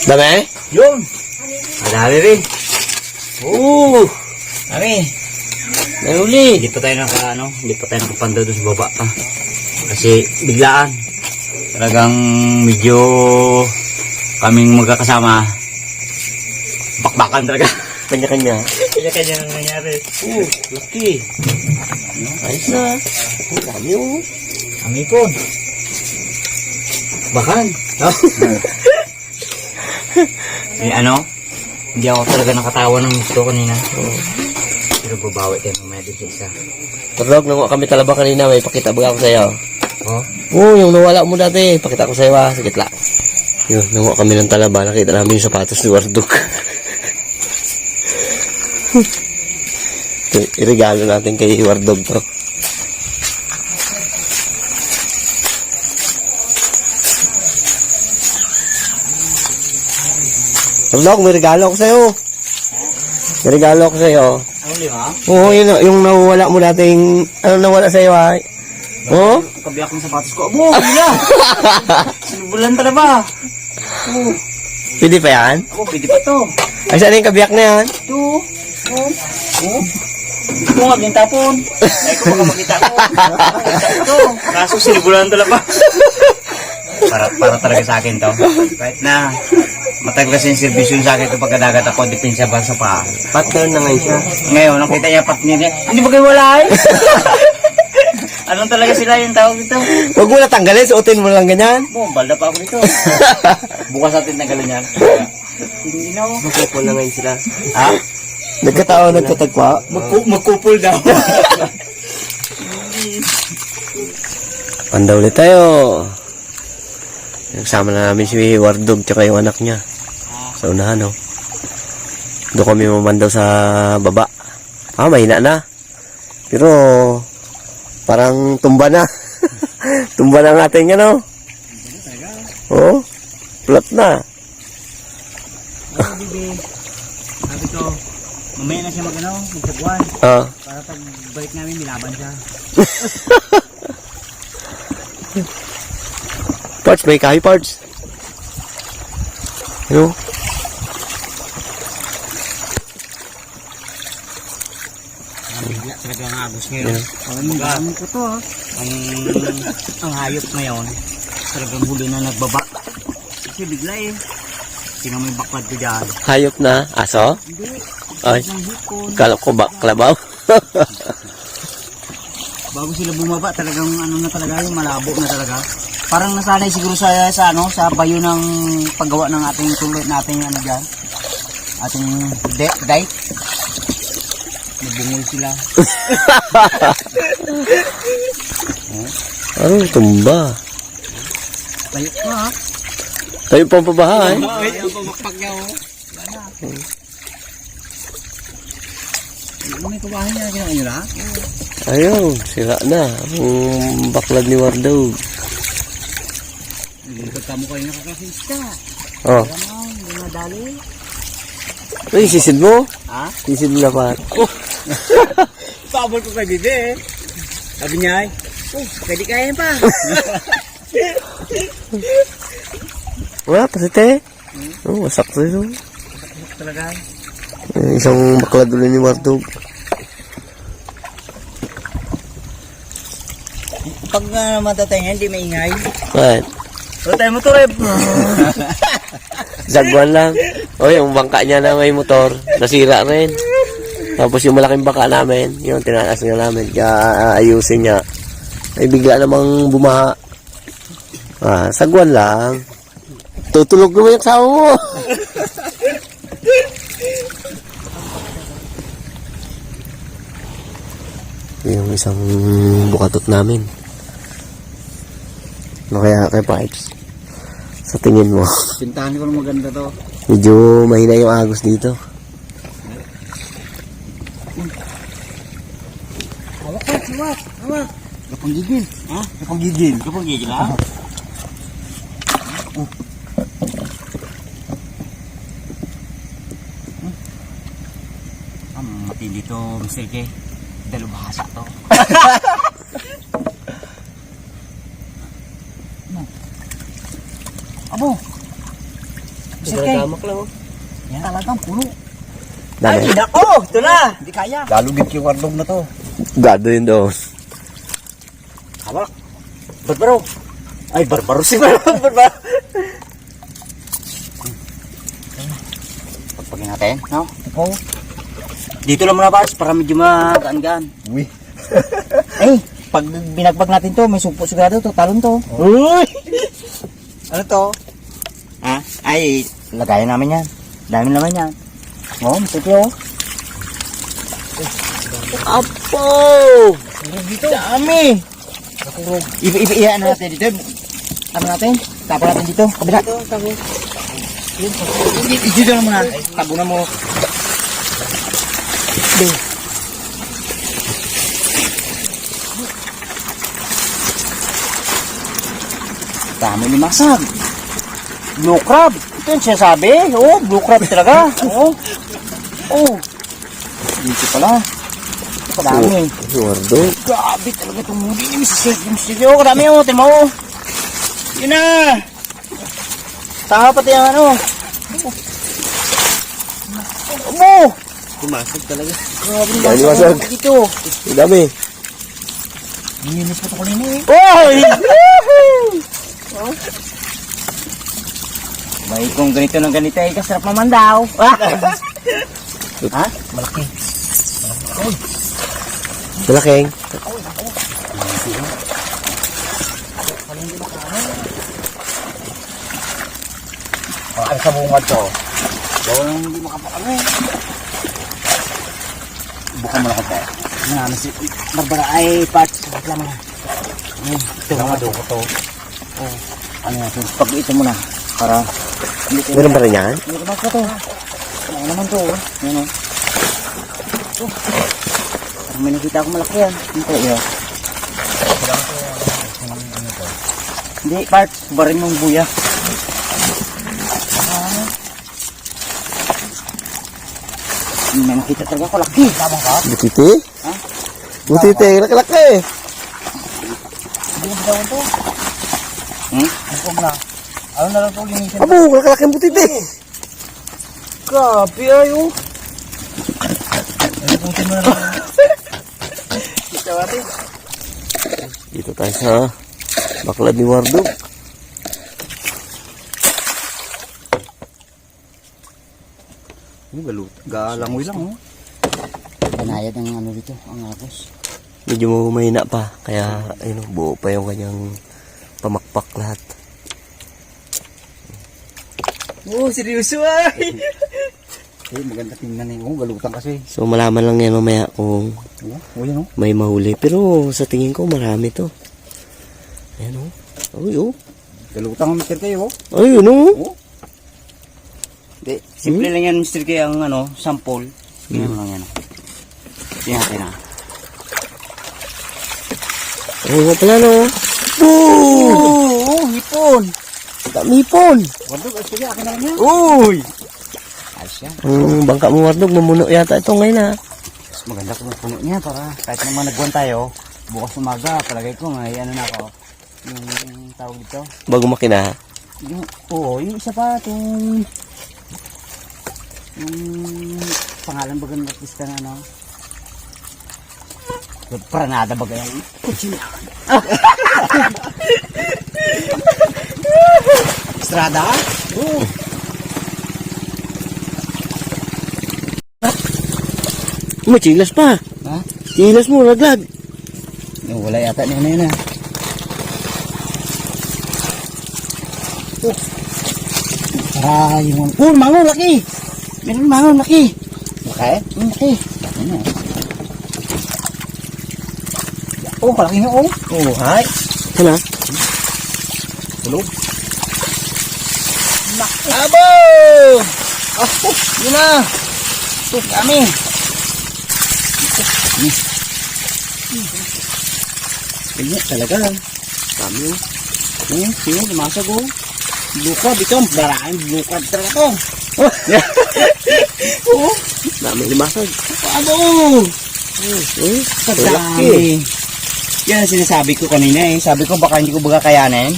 Dami? Yun. Madami rin. Oo. Dami. Nahuli. Hindi pa tayo nakapanda doon sa baba pa. Kasi biglaan. Talagang medyo kaming magkakasama. Bakbakan talaga. Kanya-kanya. Kanya-kanya nang nangyari. Oo, laki. Ayos na. Oo, dami oh. Kami po. Bakan. Hindi ako talaga nakatawa ng gusto kanina. Pero babawi tayo mamaya din sa isa. Turlog, nanguha kami talaba kanina. May pakita baga ako sa'yo. Oh? Oo, yung nawala mo dati. Pakita ko sa'yo ha. Sige lang. Yun, nanguha kami ng talaba. Nakita namin yung sapatos ni Wardog. Irigalo natin kay Wardog to. Turlog, may regalo ako sa'yo. May regalo ako sa'yo. Ano lima? Oo, yun, yung nawala mo dating, nawala sa'yo ha? Oo? Kabiyak ng sapatos ko. Abo, bila! Sinubulan talaga ba? Oo. Pwede pa yan? Ako, pwede pa to. Ay, saan yung kabiyak na yan? Ito. Oo. Ito nga, gintapon. Ay ko baka makita ko. Ito. Kaso sinubulan talaga ba? Para talaga sa akin to. Kahit na matagal kasi yung servisyon sa akin ito pagkadagat ako, depensa ba sa pa. Partner na ngayon siya. Ngayon, nakita niya partner niya. Hindi ba kayo wala eh? Anong talaga sila yung tawag dito? Huwag mo na tanggalin, suotin mo lang ganyan. Balda pa ako dito. Bukas natin tanggalin yan. Hindi na ako. Magkupol na ngayon sila. Ha? Nagkataon, nagkatagpa. Magkupol daw. Panda ulit tayo. Nagsama na namin si Wardog tsaka yung anak niya. Sa unahan, oh. Doon kami mamandaw sa baba. Mahina na. Pero, parang tumba na. Tumba na ang ating ano. Oo. Flat na. Oo, bibi. Sabi ko, mamaya na siya magtagwan. Ah. Para pag balik namin, nilaban siya. Parts, may kahoy parts. Ano? Bigla talaga ang agos ngayon. Ang ko to, ang hayop ngayon, talagang huli na nagbaba. Kasi bigla eh. Sino may baklad ko dyan? Hayop na? Aso? Hindi. Ay. Ng hipon. Kala ko ba? Kalabaw? Bago sila bumaba, talagang ano na talaga, yung malabo na talaga. Parang nasanay siguro sa bayo ng paggawa ng ating tulot natin ano diyan. Ating dike. Nabungol sila. Ano? Tumba. Tayo ko ha. Tayo pang pabahay. Ay, ang pamakpak niya oh. Wala na. May kabahay niya ginawa nyo na? Ayun, sira na. Ang baklad ni Wardog. Pagkamo kayo nakakasista. Oh. Hindi madali. Uy, sisid mo? Ha? Sisid mo na pa. Pabol ko kay Bibi eh. Sabi niya ay, pwede kaya pa. Wala, pasite. Oh, wasak to ito. Talaga. Isang baklad ulit ni Wardog. Pag matatay nga, hindi maingay. Right. So tayo mo to, Reb. Zagwan lang. O, yung bangka niya na may motor, nasira rin. Tapos yung malaking bangka namin, yung tinaas nga namin, kaya ayusin niya. Ay bigla namang bumaha. Sagwan lang. Tutulog naman yung kasama mo. Yung isang bukatot namin. Ano kaya kay Pipes? Sa tingin mo? Pintahan ko ng maganda to. Medyo mahina yung agos dito. Hawak ka, hawak, hawak. Kapanggigil. Ha? Kapanggigil. Kapanggigil, ha? Matindi to, Mr. K. Dalubhasa to. Abo. Gagamok lang, oh. Yan talagang puno. Dami. Ay, nako! Ito na! Hindi kaya. Lalugit yung wardog na to. Gado yun doon. Hawak. Barbaro. Ay, barbaro si Barbaro. Pagpagin natin, no? Oo. Dito lang muna, Bars, para medyo magaan-gaan. Uy. Eh, pag binagbag natin to, may sumpo sigurado to, talon to. Uy! Ano to? Ha? Ay, lagayan namin yan. Dami naman yan. Oo, masipyo. Apo! Dito. Dami! Nakurog. Iyan natin dito. Ano natin? Tapo natin dito. Kabila. Dito na muna. Tabunan mo. Dami ni Masag. Blue crab. Ito yung sinasabi. Oo, blue crab talaga. Oo. Oo. Dito pala. Kadami. Wardo. Grabe talaga itong muli ni Mr. Joe. Kadami mo. Tingnan mo. Yun na. Tama pati ang ano. Amo. Pumasok talaga. Grabe Dami yung masag. dito. Ang dami. Ninis pa ito kanina eh. Oy! May kung ganito ng ganito ay kasarap naman daw. Ha? Malaki. Malaking. Ang sa bungad to. Doon hindi makapakano eh. Bukan mo na konti. Ano si Barbara ay part. Bakit lang na. Ito mga duko to. Oh, ano natin. Pag ito muna. Para hindi ko Meron pa rin yan? Meron ba to? Ano naman to? Yan o. Parang may nakita ako malaki yan. Ito yun. Hindi, part. Barin mong buya. May nakita talaga ako laki. Tama ka? Butiti? Ha? Butiti, laki-laki. Hindi mo bitawan to. Huwag na. Ano na lang to linisin. Abo, laki-laki ang butiti. Grabe ayo. Putin mo na lang. Ito ate. Dito tayo sa baklad ni Wardo. Galangoy lang, oh. Banayad ang ano dito, ang agos. Medyo mahina pa. Kaya, ayun, buo pa yung kanyang pamakpak lahat. Oh, seryoso ay. Eh, maganda tingnan eh. Oh, galutan kasi. So, malaman lang yan mamaya kung Oh, yan, oh. may mahuli. Pero, sa tingin ko, marami to. Ayan, oh. Uy, oh. Galutan ang Mr. kayo, oh. Ayun, oh. Hindi, simple lang yan Mr. K ang ano, sample. Tingnan mo lang yan. Tingnan natin ha. Ayun nga pala, no. Oh, hipon. Dami ipon. Wardog, ay sige, akin na lang yan. Uy. Ayos yan. Ang bangka mo, Wardog, mamuno yata ito ngayon, ha. Mas maganda kung puno niya para kahit naman nagbuwan tayo, bukas umaga, palagay ko may ano na ako. Yung tawag dito. Bago makina, ha. Yung, oo, yung isa pa, yung pangalan baga ng artista na ano. Pranada baga yan. Kutsina. Estrada? Oo. May chilas pa. Ha? Chilas mo, laglag. Yung wala yata niya na yun ah. Para yung... Oh, mango, laki! Meron mango, laki! Okay? Laki! Laki na. Oh, malaki na oh. Oh, hi. Hala. Tulog. Abo! Oh, yun na! Ito kami! Ganyan talaga. Kami. Sino, lumasag oh. Bukad, ito. Maraming bukad talaga to. Oh, Dami limasag. abo! Eh, Kadami. Yan ang sinasabi ko kanina eh. Sabi ko baka hindi ko baga kayanin.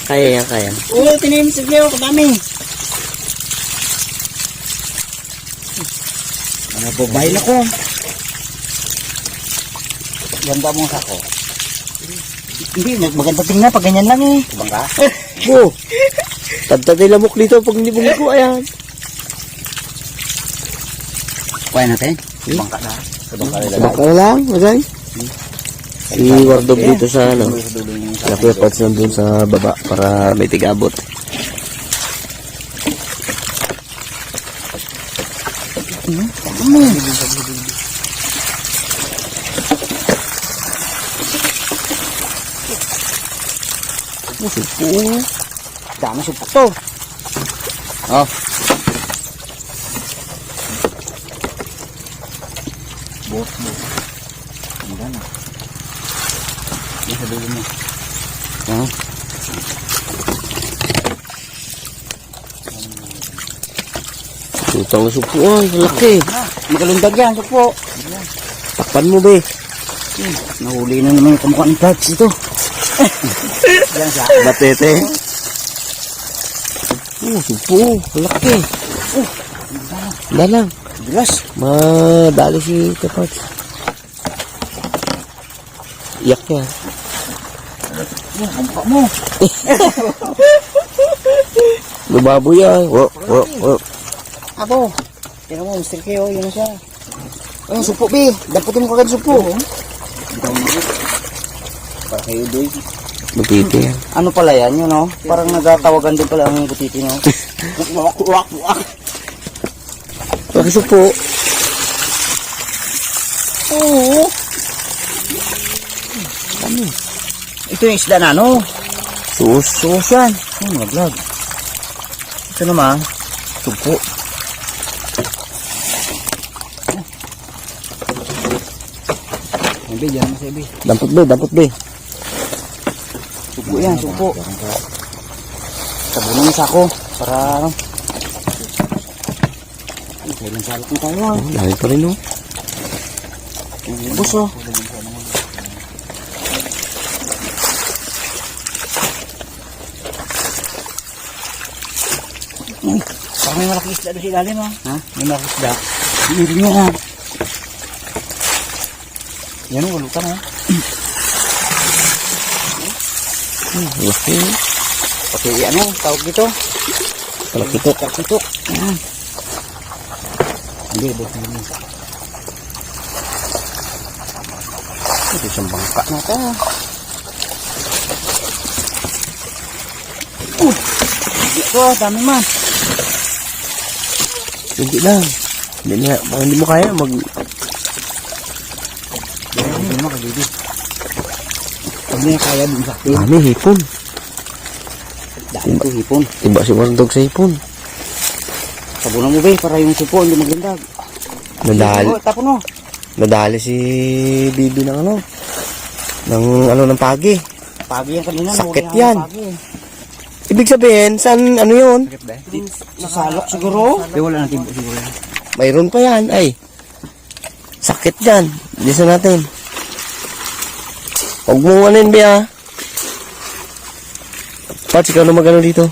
Kaya yan, kaya. Oo, tinayin sa Leo, kadami. Mga babae na ko. Ganda mo sa ko. Hindi, maganda tingnan pag ganyan lang eh. Ibang ka? Oh! Tagtatay lamok dito pag nibong ko, ayan. Kaya natin? Ibang ka na. Ibang ka na Baka lang, magay. Si Wardog dito sa ano. Nakuya parts nandun sa baba para may tigabot. Dami supok to. Oh. Buot. Ganda na. Yan sa dulo mo. Oh. Tutang na supo, ay, laki. Magalundag yan, supo. Takpan mo, be. Nahuli na naman yung kamukha ng Dutch ito. Yan siya. Batete. Oh, supo, laki. Dalang. Bilas. Madali si Kapag. Iyak yan. Yan, kamukha mo. Lumabo yan. Abo. Tingnan mo, Mr. K, yun na siya. Ayun, supo, be. Daputin mo kagad supo. Bitaw mo. Para kayo, doy. Matiti yan. Ano pala yan, yun, no? Parang nagtatawagan din pala ang butiti, no? Wak. Laki supo. Oo. Ano? Ito yung isda na, no? Sus. Suos yan. Mga vlog. Ito naman, supo. Ebe, dyan mas ebe. Dampot be. Supo yan, supo. Tabunan mo sa ako para ano. Ay, kailan salak na tayo ah. Dami pa rin, no? Ubus oh. Parang may malaking isda doon sa ilalim ah. Ha? May malaking isda. Hindi niya ha. Yan o, walutan ha. Laki. Pati ano, tawag dito. Palakitok. Kakitok. Yan. Hindi, boss na yun. Ito isang bangka na ito. Ito, dami man. Hindi lang. Hindi mo kaya Hindi naman kagidi. Pag niya kaya dun sa akin. Dami, hipon. Dami ko hipon. Iba si Wardog sa hipon. Tabunan mo ba para yung supo hindi maglindag. Tapon mo. Nadali si Bibi ng ano. Ng pagi. Pagi yan kanina. Sakit nahuli yan. ang pagi. Ibig sabihin, saan ano yun? Sa salok siguro. Di wala natin siguro yan. Mayroon pa yan, ay. Sakit yan. Bisa natin. Huwag mo anin, Bea. Pats, ikaw na magano dito.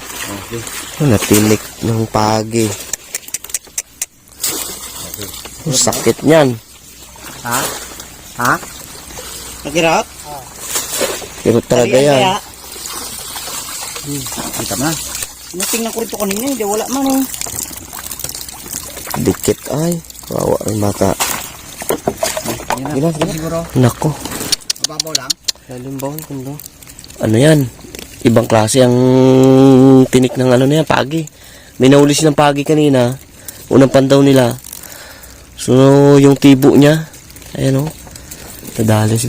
Okay. Natinik ng pagi. Sakit niyan. Ha? Ha? Nagkirap? Pero talaga yan. Kita mo na. Natingnan ko rito kanina, hindi wala man eh. Dikit ay. Kawawa ang mata. Gila, siguro. Nako. Mababaw lang. Lalimbawin kundo. Ano yan? Ibang klase ang tinik ng ano na yan, pagi. May nahuli silang pagi kanina. Unang pandaw nila. So, yung tibo niya. Ayan o. Nadali si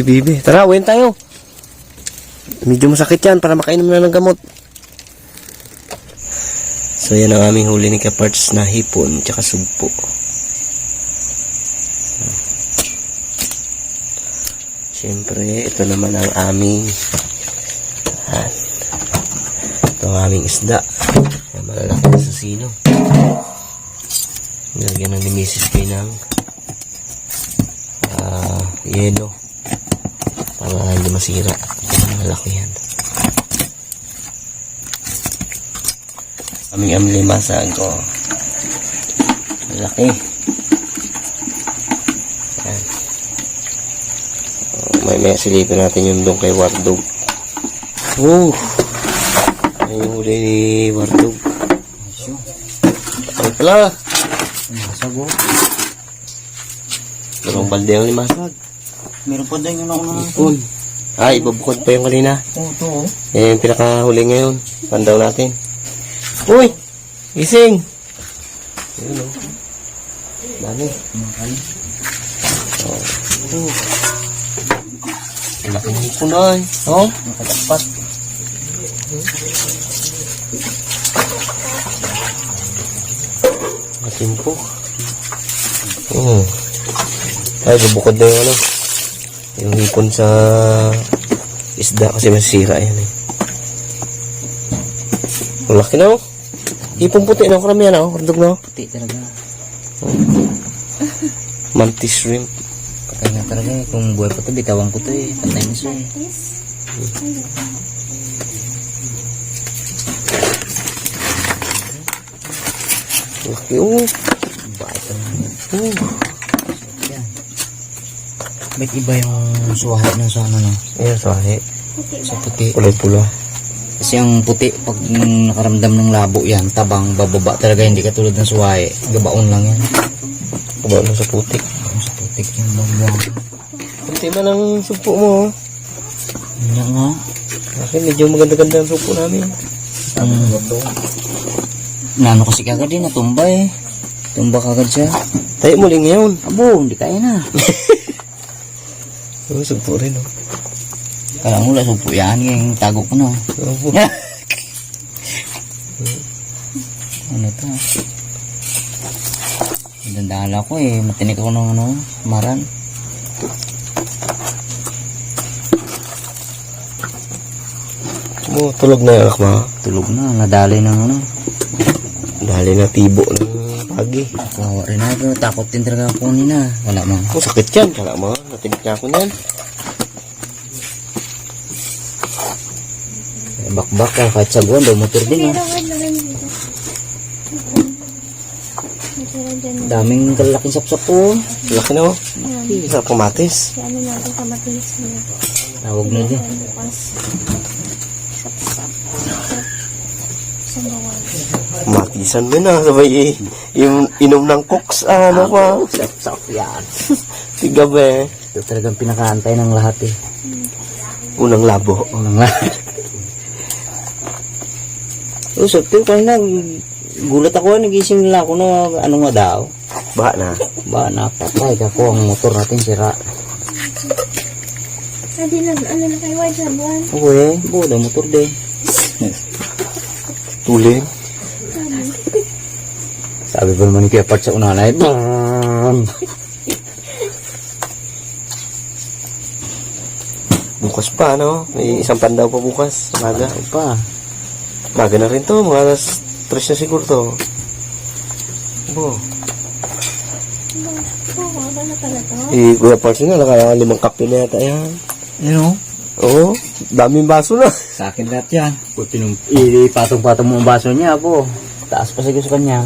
Bibi. Tara, uwin tayo. Medyo masakit yan para makainom na ng gamot. So, yan ang aming huli ni Kaparts na hipon tsaka sugpo. Siyempre, ito naman ang aming ito ang aming isda. Yan, malalaki na sa sino. Nilagyan ng ni Mrs. K ng yelo para hindi masira. Malaki yan. Aming amlimasan ko. Laki. Ayan. May silipin natin yung doon kay Wardog. Oh! Ay, huli ni Wardog. Ay pala! Masag oh. Dalawang balde ang limasag. Meron pa din yung nauna natin. Ipon. Ay, ibabukod pa yung kanina. Oo, ito oh. Yan yung pinakahuli ngayon. Pandaw natin. Uy! Gising! Ayun o. Dami. Oh. Laki ng ipon ay. Oh? Nakatapat. Matimpo. Oh. Ay, bubukod na yung ano. Yung hipon sa isda kasi masisira yan eh. Ang laki na oh. Hipon puti na karamihan oh. Kardog na oh. Puti talaga. Mantis shrimp. Patay na talaga eh. Kung buhay pa ito, bitawan ko ito eh. Patay na siya eh. Laki oh. Bait talaga. Yan. Ba't iba yung suwahe ng sa ano no? Ayan, sahi. Sa puti. Kulay pula. Kasi ang puti, pag nakaramdam ng labo yan, tabang, bababa talaga, hindi katulad ng suwahe. Gabaon lang yan. Kubaw na sa putik. Ang sa putik yung bangwang. Kunti man ang supo mo oh. Yan nga. Akin medyo maganda-ganda ang supo namin. Nano kasi kagad din, natumba eh. Tumba kagad siya. Tayo muli ngayon. Abo, hindi kaya na. Oh, supo rin oh. Kala mo lang, supo yan, yung tago ko na. Opo. Ano to? Dandala ko eh, matinik ako ng ano, maran. Mo, tulog na yung anak mo. Tulog na, nadali ng ano. Dali na tibo ng pagi. Kawawa rin ako, takot din talaga ako nina. Wala man. Oh, sakit yan. Kala mo, natinik na ako niyan. Bakbak ka, kahit sa buwan, daw motor din ah. Daming kalaking sapsap po. Laki na oh. Sarap kamatis. Ano natin kamatis niya. Tawag na din. Bukas. Sapsap. Sa bawal. Kamatisan mo na. Sabay yung inom ng cooks. Ano pa? Sapsap yan. Tigabi. Ito talagang pinakaantay ng lahat eh. Unang labo. Unang lahat. Oh, sakto kanina gulat ako, nagising nila ako na ano nga daw. Baha na. Ba napatay ako ang motor natin sira. Hindi na, ano na kayo, wide sa buwan. Okay, boda motor din. Tuling. Sabi pa naman ni Kuya Part sa unanay. Bukas pa, no? May isang pandaw pa bukas. Maga. Pa. Maga na rin to. Mga alas 3 na siguro to. Bo. Oo, ano na pala to? Kuya Parts nga, naka 5 kape na yata yan. Ano? Oo. Daming baso na. Sa akin lahat yan. Puti nung ipatong-patong mo ang baso niya po. Taas pa siguro sa kanya.